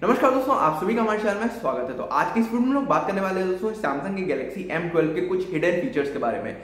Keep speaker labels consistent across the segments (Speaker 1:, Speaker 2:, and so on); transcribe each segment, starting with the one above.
Speaker 1: नमस्कार दोस्तों, आप सभी का हमारे चैनल में स्वागत है। तो आज की इस वीडियो में लोग बात करने वाले हैं दोस्तों सैमसंग के गैलेक्सी M12 के कुछ हिडन फीचर्स के बारे में।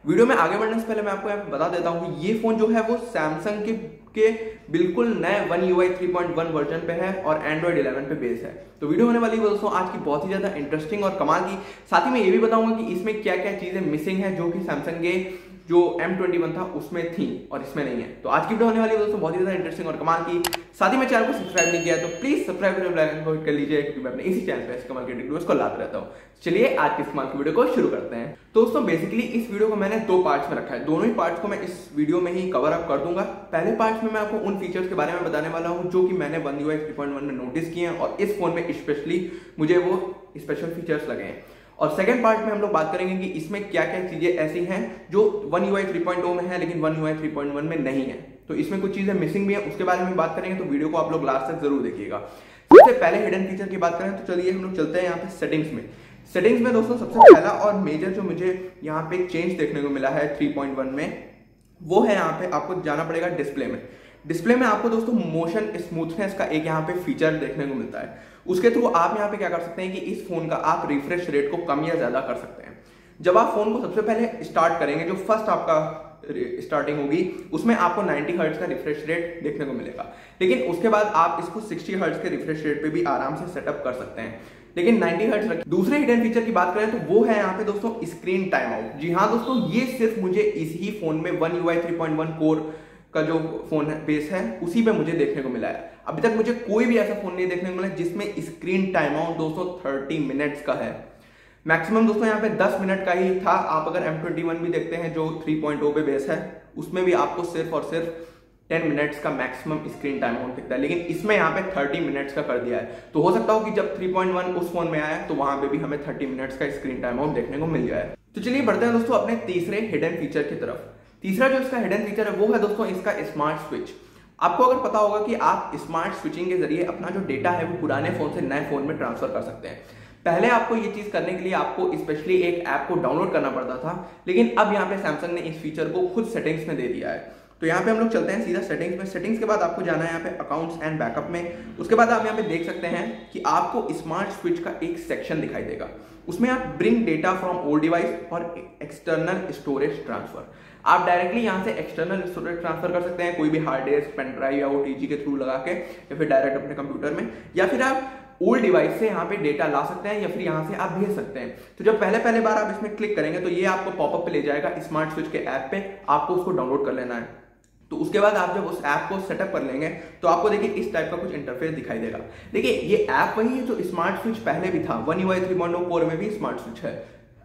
Speaker 1: वीडियो में आगे बढ़ने से पहले मैं आपको यहाँ पे बता देता हूँ कि ये फोन जो है वो सैमसंग के बिल्कुल नए One UI 3.1 वर्जन पे है और Android 11 पे बेस है। तो वीडियो होने वाली है दोस्तों आज की बहुत ही ज्यादा इंटरेस्टिंग और कमाल की। साथ ही मैं ये भी बताऊंगा कि इसमें क्या क्या चीजें मिसिंग है जो कि सैमसंग के जो M21 था उसमें थी और इसमें नहीं है। तो आज की वीडियो होने वाली है दोस्तों बहुत ही ज्यादा इंटरेस्टिंग और कमाल की। साथ ही मैं चैनल को सब्सक्राइब नहीं किया तो प्लीज सब्सक्राइब करके बेल आइकन को हिट कर लीजिए, क्योंकि मैं अपने इसी चैनल पे ऐसे कमाल के वीडियोस को लाता रहता हूँ। चलिए आज की इस कमाल की वीडियो को शुरू करते हैं। तो दोस्तों बेसिकली इस वीडियो को मैंने दो पार्ट्स में रखा है, दोनों ही पार्ट्स को मैं इस वीडियो में ही कवर अप कर दूंगा। पहले पार्ट्स में मैं आपको उन फीचर्स के बारे में बताने वाला हूँ जो कि मैंने One UI 3.1 में नोटिस किए हैं और इस फोन में स्पेशली मुझे वो स्पेशल फीचर्स लगे हैं। और सेकंड पार्ट में हम लोग बात करेंगे कि इसमें क्या क्या चीजें ऐसी हैं जो One UI 3.0 में है लेकिन One UI 3.1 में नहीं है। तो इसमें कुछ चीजें मिसिंग भी है, उसके बारे में बात करेंगे। तो वीडियो को आप लोग लास्ट तक जरूर देखिएगा। सबसे पहले हिडन फीचर की बात करें तो चलिए हम लोग चलते हैं यहाँ पे सेटिंग्स में। सेटिंग्स में दोस्तों सबसे पहला और मेजर जो मुझे यहाँ पे चेंज देखने को मिला है 3.1 में, वो है यहाँ पे आपको जाना पड़ेगा डिस्प्ले में। डिस्प्ले में आपको दोस्तों मोशन स्मूथनेस का एक यहाँ पे फीचर देखने को मिलता है। उसके थ्रू आप यहाँ पे क्या कर सकते हैं कि इस फोन का आप रिफ्रेश रेट को कम या ज्यादा कर सकते हैं। जब आप फोन को सबसे पहले स्टार्ट करेंगे, जो फर्स्ट आपका स्टार्टिंग होगी उसमें आपको 90 हर्ट्ज का रिफ्रेश रेट देखने को मिलेगा, लेकिन उसके बाद आप इसको 60 हर्ट्ज के रिफ्रेश रेट पे भी आराम से सेटअप कर सकते हैं, लेकिन 90 हर्ट्ज रखें। दूसरे हिडन फीचर की बात करें तो वो है यहाँ पे दोस्तों स्क्रीन टाइम आउट। जी हाँ दोस्तों, ये सिर्फ मुझे इसी फोन में One UI 3.1 कोर का जो फोन है बेस है उसी पे मुझे देखने को मिला है। अभी तक मुझे कोई भी ऐसा फोन नहीं देखने को मिला जिसमें स्क्रीन टाइम आउट दोस्तों 30 मिनट्स का है। मैक्सिमम दोस्तों यहाँ पे 10 मिनट का ही था। आप अगर M21 भी देखते हैं जो 3.0 पे बेस है उसमें भी आपको सिर्फ और सिर्फ 10 मिनट्स का मैक्सिमम स्क्रीन टाइम आउट दिखता है, लेकिन इसमें यहाँ पे 30 मिनट्स का कर दिया है। तो हो सकता हो कि जब 3.1 उस फोन में आया तो वहां पे भी हमें 30 मिनट्स का स्क्रीन टाइम आउट देखने को मिल जाए। तो चलिए बढ़ते हैं दोस्तों अपने तीसरे हिडन फीचर की तरफ। तीसरा जो इसका हिडन फीचर है वो है दोस्तों इसका स्मार्ट स्विच। आपको अगर पता होगा कि आप स्मार्ट स्विचिंग के जरिए अपना जो डेटा है वो पुराने फोन से नए फोन में ट्रांसफर कर सकते हैं। पहले आपको ये चीज करने के लिए आपको स्पेशली एक ऐप को डाउनलोड करना पड़ता था, लेकिन अब यहाँ पे सैमसंग ने इस फीचर को खुद सेटिंग्स में दे दिया है। तो यहाँ पे हम लोग चलते हैं सीधा सेटिंग्स में। सेटिंग्स के बाद आपको जाना है यहाँ पे अकाउंट्स एंड बैकअप में। उसके बाद आप यहाँ पे देख सकते हैं कि आपको स्मार्ट स्विच का एक सेक्शन दिखाई देगा। उसमें आप bring data from old device और एक्सटर्नल स्टोरेज ट्रांसफर, आप डायरेक्टली यहाँ से एक्सटर्नल स्टोरेज ट्रांसफर कर सकते हैं, कोई भी हार्ड डिस्क, पेन ड्राइव या OTG के थ्रू लगा के, या फिर डायरेक्ट अपने कंप्यूटर में, या फिर आप ओल्ड डिवाइस से यहाँ पे डेटा ला सकते हैं या फिर यहाँ से आप भेज सकते हैं। तो जब पहले बार आप इसमें क्लिक करेंगे तो ये आपको पॉपअप पे ले जाएगा स्मार्ट स्विच के ऐप पे, आपको उसको डाउनलोड कर लेना है। तो उसके बाद आप जब उस ऐप को सेटअप कर लेंगे तो आपको देखिए इस टाइप का कुछ इंटरफेस दिखाई देगा। देखिए ये ऐप वही है जो स्मार्ट स्विच पहले भी था, One UI 3.0 कोर में भी स्मार्ट स्विच है।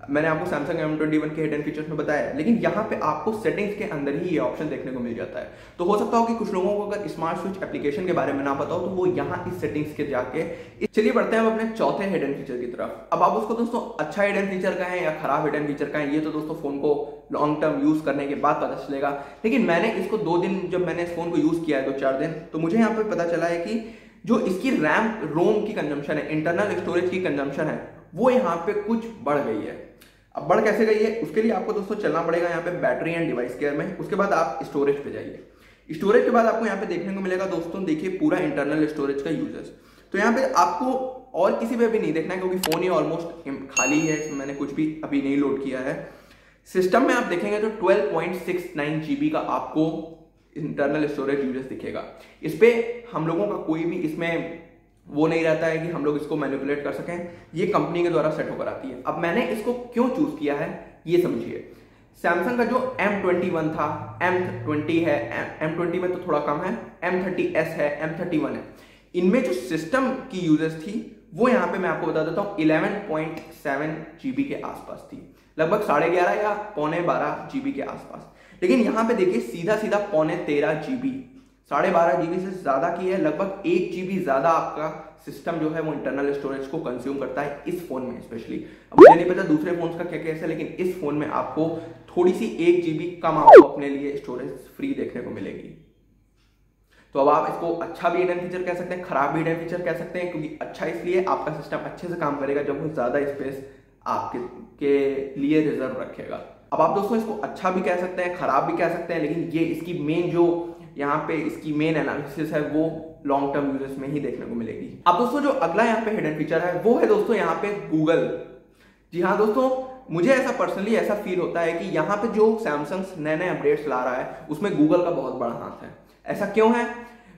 Speaker 1: मैंने आपको सैमसंग M21 के हिडन फीचर्स में बताया, लेकिन यहाँ पे आपको सेटिंग्स के अंदर ही ये ऑप्शन देखने को मिल जाता है। तो हो सकता हो कि कुछ लोगों को अगर स्मार्ट स्विच एप्लीकेशन के बारे में ना पता हो तो वो यहाँ इस सेटिंग्स के जाके। चलिए बढ़ते हैं अपने चौथे हिडन फीचर की तरफ। अब आप उसको दोस्तों अच्छा हिडन फीचर का है या खराब हिडन फीचर का है ये तो दोस्तों फोन को लॉन्ग टर्म यूज करने के बाद पता चलेगा, लेकिन मैंने इसको 2 दिन जब मैंने इस फोन को यूज किया है 2-4 दिन, तो मुझे यहाँ पे पता चला है कि जो इसकी रैम रोम की कंजम्पशन है, इंटरनल स्टोरेज की कंजम्पशन है, वो यहाँ पे कुछ बढ़ गई है। अब बढ़ कैसे गई है उसके लिए आपको दोस्तों चलना पड़ेगा यहाँ पे बैटरी एंड डिवाइस केयर में। उसके बाद आप स्टोरेज पे जाइए। स्टोरेज के बाद आपको यहाँ पे देखने को मिलेगा दोस्तों, देखिए पूरा इंटरनल स्टोरेज का यूजेस। तो यहाँ पे आपको और किसी पे भी नहीं देखना है क्योंकि फोन ही ऑलमोस्ट खाली है, इसमें मैंने कुछ भी अभी नहीं लोड किया है। सिस्टम में आप देखेंगे तो 12.69 GB का आपको इंटरनल स्टोरेज यूजेस दिखेगा। इस पे हम लोगों का कोई भी इसमें वो नहीं रहता है कि हम लोग इसको मैनिपुलेट कर सकें, ये कंपनी के द्वारा सेट होकर आती है। अब मैंने इसको क्यों चूज किया है ये समझिए। सैमसंग का जो M21 था, M20 है, M20 में तो थोड़ा कम है, M30s है, M31 है, इनमें जो सिस्टम की यूजेस थी वो यहाँ पे मैं आपको बता देता हूँ 11.7 GB के आसपास थी, लगभग 11.5 या 11.25 GB के आसपास। लेकिन यहाँ पे देखिए सीधा 13.5 GB, 12.5 GB से ज्यादा की है, लगभग 1 GB ज्यादा आपका सिस्टम जो है वो इंटरनल स्टोरेज को कंज्यूम करता है इस फोन में स्पेशली। अब मुझे नहीं पता दूसरे फोन्स का क्या कैसे है, लेकिन इस फोन में आपको थोड़ी सी 1 GB कम आपको अपने लिए स्टोरेज फ्री देखने को मिलेगी। तो अब आप इसको अच्छा भी हिडन फीचर कह सकते हैं, खराब भी हिडन फीचर कह सकते हैं, क्योंकि अच्छा इसलिए आपका सिस्टम अच्छे से काम करेगा जब वो ज्यादा स्पेस आपके लिए रिजर्व रखेगा। अब आप दोस्तों इसको अच्छा भी कह सकते हैं, खराब भी कह सकते हैं, लेकिन ये इसकी मेन जो यहाँ पे इसकी मेन एनालिसिस है वो लॉन्ग टर्म यूजेस में ही देखने को मिलेगी। अब दोस्तों जो अगला यहाँ पे हिडन फीचर है वो है दोस्तों यहाँ पे गूगल। जी हाँ दोस्तों, मुझे ऐसा पर्सनली ऐसा फील होता है कि यहाँ पे जो सैमसंग नए नए अपडेट्स ला रहा है उसमें गूगल का बहुत बड़ा हाथ है। ऐसा क्यों है?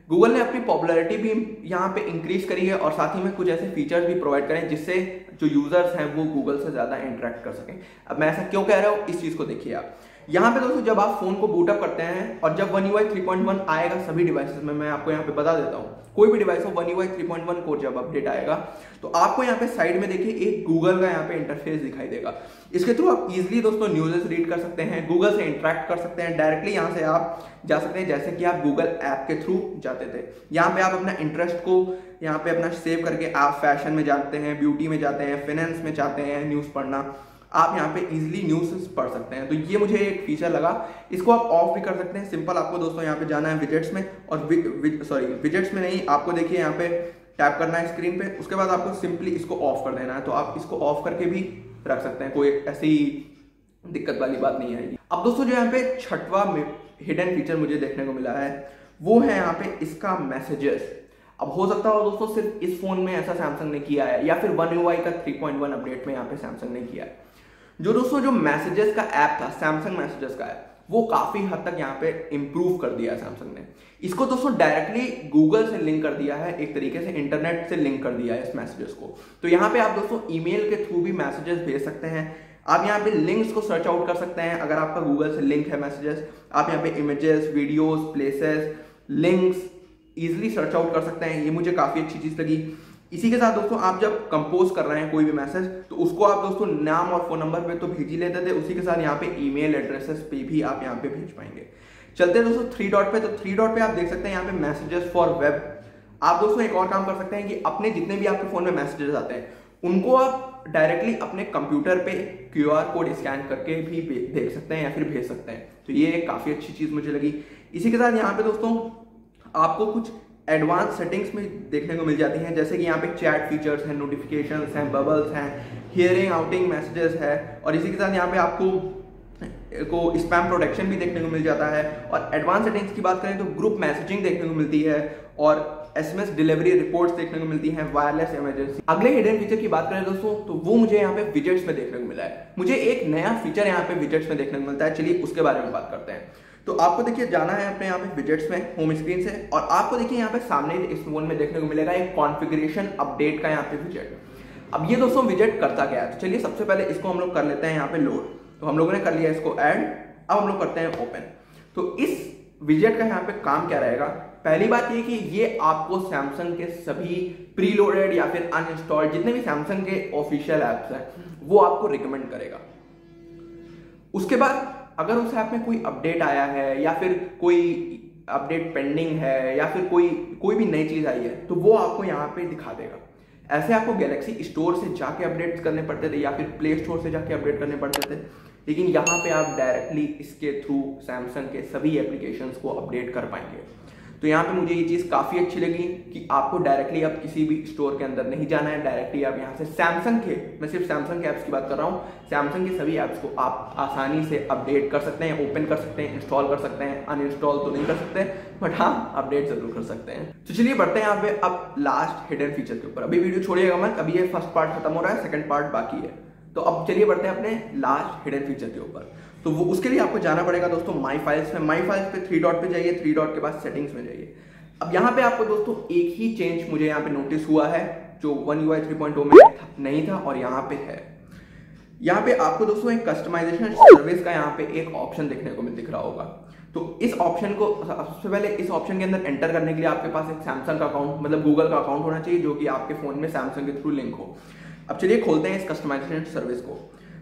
Speaker 1: गूगल ने अपनी पॉपुलैरिटी भी यहाँ पे इंक्रीज करी है और साथ ही में कुछ ऐसे फीचर्स भी प्रोवाइड करें जिससे जो यूजर्स हैं वो गूगल से ज्यादा इंटरेक्ट कर सकें। अब मैं ऐसा क्यों कह रहा हूँ, इस चीज को देखिए आप। यहाँ पे दोस्तों जब आप फोन को बूटअप करते हैं और जब One UI 3.1 आएगा सभी डिवाइसेस में, मैं आपको यहाँ पे बता देता हूँ, कोई भी डिवाइस हो One UI 3.1 को जब अपडेट आएगा तो आपको यहाँ पे साइड में देखिए एक गूगल का यहाँ पे इंटरफेस दिखाई देगा। इसके थ्रू आप इजिली दोस्तों न्यूज़ रीड कर सकते हैं, गूगल से इंटरेक्ट कर सकते हैं, डायरेक्टली यहाँ से आप जा सकते हैं जैसे कि आप गूगल ऐप के थ्रू जाते थे। यहाँ पे आप अपना इंटरेस्ट को यहाँ पे अपना सेव करके आप फैशन में जाते हैं, ब्यूटी में जाते हैं, फाइनेंस में चाहते हैं न्यूज़ पढ़ना, आप यहाँ पे इजीली न्यूज़ पढ़ सकते हैं। तो ये मुझे एक फीचर लगा। इसको आप ऑफ भी कर सकते हैं। सिंपल आपको दोस्तों यहाँ पे जाना है विजेट्स में, और विजेट्स में नहीं, आपको देखिए यहाँ पे टैप करना है स्क्रीन पे, उसके बाद आपको सिंपली इसको ऑफ कर देना है। तो आप इसको ऑफ करके भी रख सकते हैं, कोई ऐसी दिक्कत वाली बात नहीं आएगी। अब दोस्तों जो यहाँ पे छठवां हिडन फीचर मुझे देखने को मिला है वो है यहाँ पे इसका मैसेजेस। अब हो सकता हो दोस्तों सिर्फ इस फोन में ऐसा सैमसंग ने किया है या फिर One UI का 3.1 अपडेट में यहाँ पे सैमसंग ने किया है। जो दोस्तों जो मैसेजेस का ऐप था, सैमसंग मैसेजेस का ऐप, वो काफी हद तक यहाँ पे इंप्रूव कर दिया है सैमसंग ने। इसको दोस्तों डायरेक्टली गूगल से लिंक कर दिया है, एक तरीके से इंटरनेट से लिंक कर दिया है इस मैसेजेस को। तो यहाँ पे आप दोस्तों ईमेल के थ्रू भी मैसेजेस भेज सकते हैं। आप यहाँ पे लिंक्स को सर्च आउट कर सकते हैं। अगर आपका गूगल से लिंक है मैसेजेस, आप यहाँ पे images, videos, places, links easily search out कर सकते हैं। ये मुझे काफी अच्छी चीज लगी। इसी के साथ दोस्तों आप जब कंपोज कर रहे हैं कोई भी मैसेज तो उसको आप दोस्तों नाम और फोन नंबर पे तो भेज ही लेते थे, उसी के साथ यहाँ पे ईमेल एड्रेसेस पे भी आप यहाँ पे भेज पाएंगे। चलते हैं दोस्तों 3 डॉट पे। तो 3 डॉट पे आप देख सकते हैं यहाँ पे मैसेजेस फॉर वेब। आप दोस्तों एक और काम कर सकते हैं कि अपने जितने भी आपके फोन में मैसेजेस आते हैं उनको आप डायरेक्टली अपने कंप्यूटर पे QR कोड स्कैन करके भी देख सकते हैं या फिर भेज सकते हैं। तो ये एक काफी अच्छी चीज मुझे लगी। इसी के साथ यहाँ पे दोस्तों आपको कुछ एडवांस सेटिंग्स में देखने को मिल जाती हैं, जैसे कि यहाँ पे चैट फीचर्स हैं, नोटिफिकेशंस हैं, बबल्स हैं, हियरिंग आउटिंग मैसेजेस है, और इसी के साथ यहाँ पे आपको स्पैम प्रोटेक्शन भी देखने को मिल जाता है। और एडवांस सेटिंग्स की बात करें तो ग्रुप मैसेजिंग देखने को मिलती है और SMS डिलीवरी रिपोर्ट्स देखने को मिलती हैं, वायरलेस इमरजेंसी। अगले हिडन फीचर की बात करें दोस्तों तो वो मुझे यहाँ पे विजेट्स में देखने को मिला है। मुझे एक नया फीचर यहाँ पे विजेट्स में देखने को मिलता है, चलिए उसके बारे में बात करते हैं। तो आपको देखिए जाना है अपने यहाँ पे विजेट्स में होम स्क्रीन से, और आपको देखिए यहाँ पे सामने इस फोन में देखने को मिलेगा एक कॉन्फ़िगरेशन अपडेट का यहाँ पे विजेट। अब ये दोस्तों विजेट करता क्या है, तो चलिए सबसे पहले इसको हम लोग कर लेते हैं यहाँ पे लोड। तो हम लोगों ने कर लिया इसको ऐड, अब हम लोग करते हैं ओपन। तो इस विजेट का यहाँ पे काम क्या रहेगा, पहली बात ये कि ये आपको सैमसंग के सभी प्री लोडेड या फिर अनइंस्टॉल्ड जितने भी सैमसंग के ऑफिशियल ऐप्स हैं वो आपको रिकमेंड करेगा। उसके बाद अगर उस ऐप में कोई अपडेट आया है या फिर कोई अपडेट पेंडिंग है या फिर कोई भी नई चीज आई है तो वो आपको यहाँ पे दिखा देगा। ऐसे आपको गैलेक्सी स्टोर से जाके अपडेट करने पड़ते थे या फिर प्ले स्टोर से जाके अपडेट करने पड़ते थे, लेकिन यहाँ पे आप डायरेक्टली इसके थ्रू सैमसंग के सभी एप्लीकेशंस को अपडेट कर पाएंगे। तो यहाँ पे मुझे ये चीज़ काफ़ी अच्छी लगी कि आपको डायरेक्टली अब किसी भी स्टोर के अंदर नहीं जाना है, डायरेक्टली आप यहाँ से सैमसंग के, मैं सिर्फ सैमसंग के ऐप्स की बात कर रहा हूँ, सैमसंग के सभी ऐप्स को आप आसानी से अपडेट कर सकते हैं, ओपन कर सकते हैं, इंस्टॉल कर सकते हैं। अनइंस्टॉल तो नहीं कर सकते बट हाँ अपडेट जरूर कर सकते हैं। तो चलिए बढ़ते हैं यहाँ पे अब लास्ट हिडन फीचर के ऊपर। अभी वीडियो छोड़िएगा मत, अभी ये फर्स्ट पार्ट खत्म हो रहा है, सेकंड पार्ट बाकी है। तो अब चलिए बढ़ते हैं अपने लास्ट हिडन फीचर के ऊपर। तो वो उसके लिए आपको जाना पड़ेगा दोस्तों माई फाइल्स में। माई फाइल्स पे 3 डॉट पे जाइए, 3 डॉट के बाद सेटिंग्स में जाइए। अब यहाँ पे आपको दोस्तों एक ही चेंज मुझे यहाँ पे नोटिस हुआ है जो One UI 3.0 में नहीं था और यहाँ पे है। यहाँ पे आपको दोस्तों एक कस्टमाइजेशन सर्विस का यहाँ पे एक ऑप्शन देखने को दिख रहा होगा। तो इस ऑप्शन को सबसे पहले इस ऑप्शन के अंदर एंटर करने के लिए आपके पास एक सैमसंग का अकाउंट मतलब गूगल का अकाउंट होना चाहिए जो कि आपके फोन में सैमसंग के थ्रू लिंक हो। अब चलिए खोलते हैं इस कस्टमाइजेशन सर्विस को।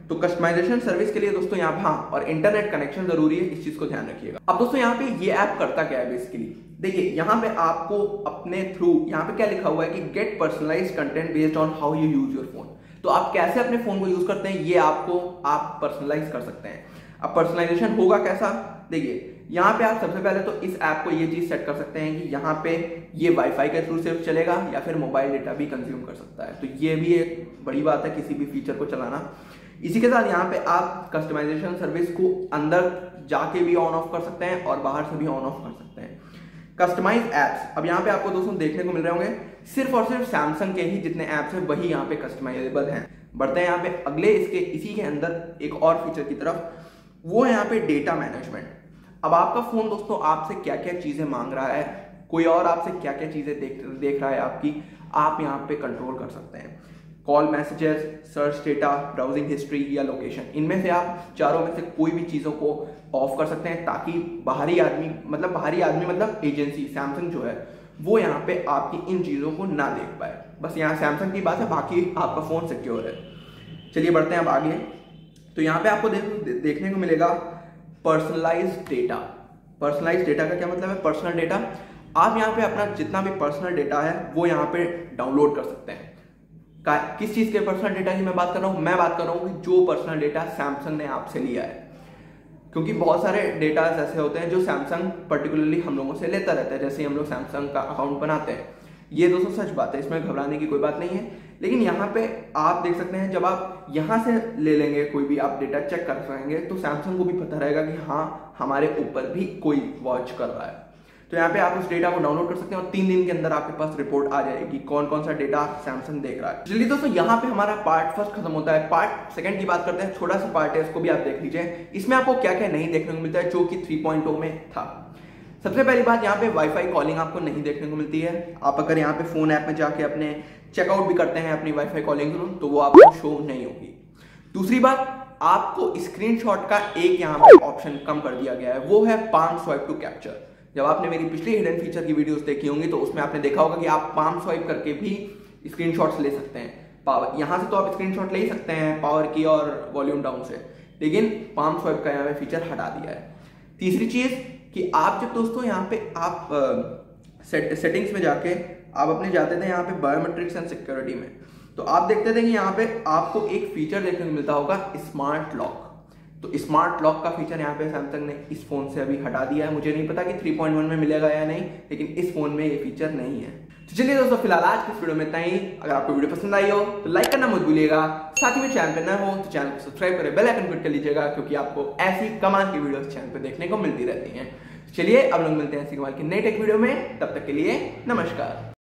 Speaker 1: तो कस्टमाइजेशन सर्विस के लिए दोस्तों यहाँ पे हाँ और इंटरनेट कनेक्शन जरूरी है, इस चीज को ध्यान रखिएगा। अब दोस्तों यहाँ पे ये ऐप करता क्या है बेसिकली, देखिए यहाँ पे आपको अपने थ्रू यहाँ पे क्या लिखा हुआ है कि get personalised content based on how you use your phone. तो आप कैसे अपने फोन को यूज करते हैं ये आपको आप पर्सनलाइज कर सकते हैं। अब पर्सनलाइजेशन होगा कैसा, देखिए यहाँ पे आप सबसे पहले तो इस ऐप को ये चीज सेट कर सकते हैं कि यहाँ पे ये वाईफाई के थ्रू सिर्फ चलेगा या फिर मोबाइल डेटा भी कंज्यूम कर सकता है। तो ये भी एक बड़ी बात है किसी भी फीचर को चलाना। इसी के साथ यहाँ पे आप कस्टमाइजेशन सर्विस को अंदर जाके भी ऑन ऑफ कर सकते हैं और बाहर से भी ऑन ऑफ कर सकते हैं। कस्टमाइज एप्स, अब यहाँ पे आपको दोस्तों देखने को मिल रहे होंगे सिर्फ और सिर्फ सैमसंग के ही जितने एप्स हैं वही यहाँ पे कस्टमाइजेबल हैं। बढ़ते हैं यहाँ पे अगले इसी के अंदर एक और फीचर की तरफ, वो है यहाँ पे डेटा मैनेजमेंट। अब आपका फोन दोस्तों आपसे क्या क्या चीजें मांग रहा है, कोई और आपसे क्या क्या चीजें देख रहा है आपकी, आप यहाँ पे कंट्रोल कर सकते हैं। Call messages, search data, browsing history या लोकेशन, इनमें से आप चारों में से कोई भी चीज़ों को ऑफ कर सकते हैं ताकि बाहरी आदमी मतलब एजेंसी सैमसंग जो है वो यहाँ पे आपकी इन चीज़ों को ना देख पाए। बस यहाँ सैमसंग की बात है, बाकी आपका फ़ोन सिक्योर है। चलिए बढ़ते हैं अब आगे। तो यहाँ पे आपको देखने को मिलेगा पर्सनलाइज्ड डेटा। पर्सनलाइज्ड डेटा का क्या मतलब है? पर्सनल डेटा, आप यहाँ पे अपना जितना भी पर्सनल डेटा है वो यहाँ पे डाउनलोड कर सकते हैं। किस चीज के पर्सनल डेटा की मैं बात कर रहा हूँ? मैं बात कर रहा हूँ कि जो पर्सनल डेटा सैमसंग ने आपसे लिया है, क्योंकि बहुत सारे डेटा ऐसे होते हैं जो सैमसंग पर्टिकुलरली हम लोगों से लेता रहता है, जैसे हम लोग सैमसंग का अकाउंट बनाते हैं। ये दोस्तों सच बात है, इसमें घबराने की कोई बात नहीं है। लेकिन यहाँ पे आप देख सकते हैं, जब आप यहाँ से ले लेंगे कोई भी आप डेटा चेक कर सकेंगे तो सैमसंग को भी पता रहेगा कि हाँ हमारे ऊपर भी कोई वॉच कर रहा है। तो यहाँ पे आप उस डेटा को डाउनलोड कर सकते हैं और 3 दिन के अंदर आपके पास रिपोर्ट आ जाएगी कौन कौन सा डेटा सैमसंग देख रहा है। चलिए दोस्तों, यहाँ पे हमारा पार्ट फर्स्ट खत्म होता है। पार्ट सेकंड की बात करते हैं, छोटा सा पार्ट है, इसको भी आप देख लीजिए। इसमें आपको क्या क्या नहीं देखने को मिलता है जो कि 3.0 में था। सबसे पहली बात, यहाँ पे वाईफाई कॉलिंग आपको नहीं देखने को मिलती है। आप अगर यहाँ पे फोन ऐप में जाके अपने चेकआउट भी करते हैं अपनी वाईफाई कॉलिंग तो वो आपको शो नहीं होगी। दूसरी बात, आपको स्क्रीनशॉट का एक यहाँ पे ऑप्शन कम कर दिया गया है, वो है पाम स्वाइप टू कैप्चर। जब आपने मेरी पिछली हिडन फीचर की वीडियोस देखी होंगी तो उसमें आपने देखा होगा कि आप पाम स्वाइप करके भी स्क्रीनशॉट्स ले सकते हैं। पावर यहाँ से तो आप स्क्रीनशॉट ले ही सकते हैं पावर की और वॉल्यूम डाउन से, लेकिन पाम स्वाइप का यहाँ पे फीचर हटा दिया है। तीसरी चीज कि आप जब दोस्तों यहाँ पे आप सेटिंग्स में जाके आप अपने जाते थे यहाँ पे बायोमेट्रिक्स एंड सिक्योरिटी में, तो आप देखते थे कि यहाँ पे आपको एक फीचर देखने को मिलता होगा स्मार्ट लॉक। तो स्मार्ट लॉक का फीचर यहाँ पे सैमसंग ने इस फोन से अभी हटा दिया है। मुझे नहीं पता कि 3.1 में मिलेगा या नहीं, लेकिन इस फोन में ये फीचर नहीं है। तो चलिए दोस्तों, फिलहाल आज की इस वीडियो में इतना ही। अगर आपको वीडियो पसंद आई हो तो लाइक करना मत भूलिएगा। साथ ही में चैनल पे नए हो तो चैनल को सब्सक्राइब करें, बेल आइकन क्लिक कर लीजिएगा, क्योंकि आपको ऐसी कमाल की वीडियोस चैनल पे देखने को मिलती रहती हैं। चलिए अब लोग मिलते हैं ऐसी कमाल की नई टेक वीडियो में, तब तक के लिए नमस्कार।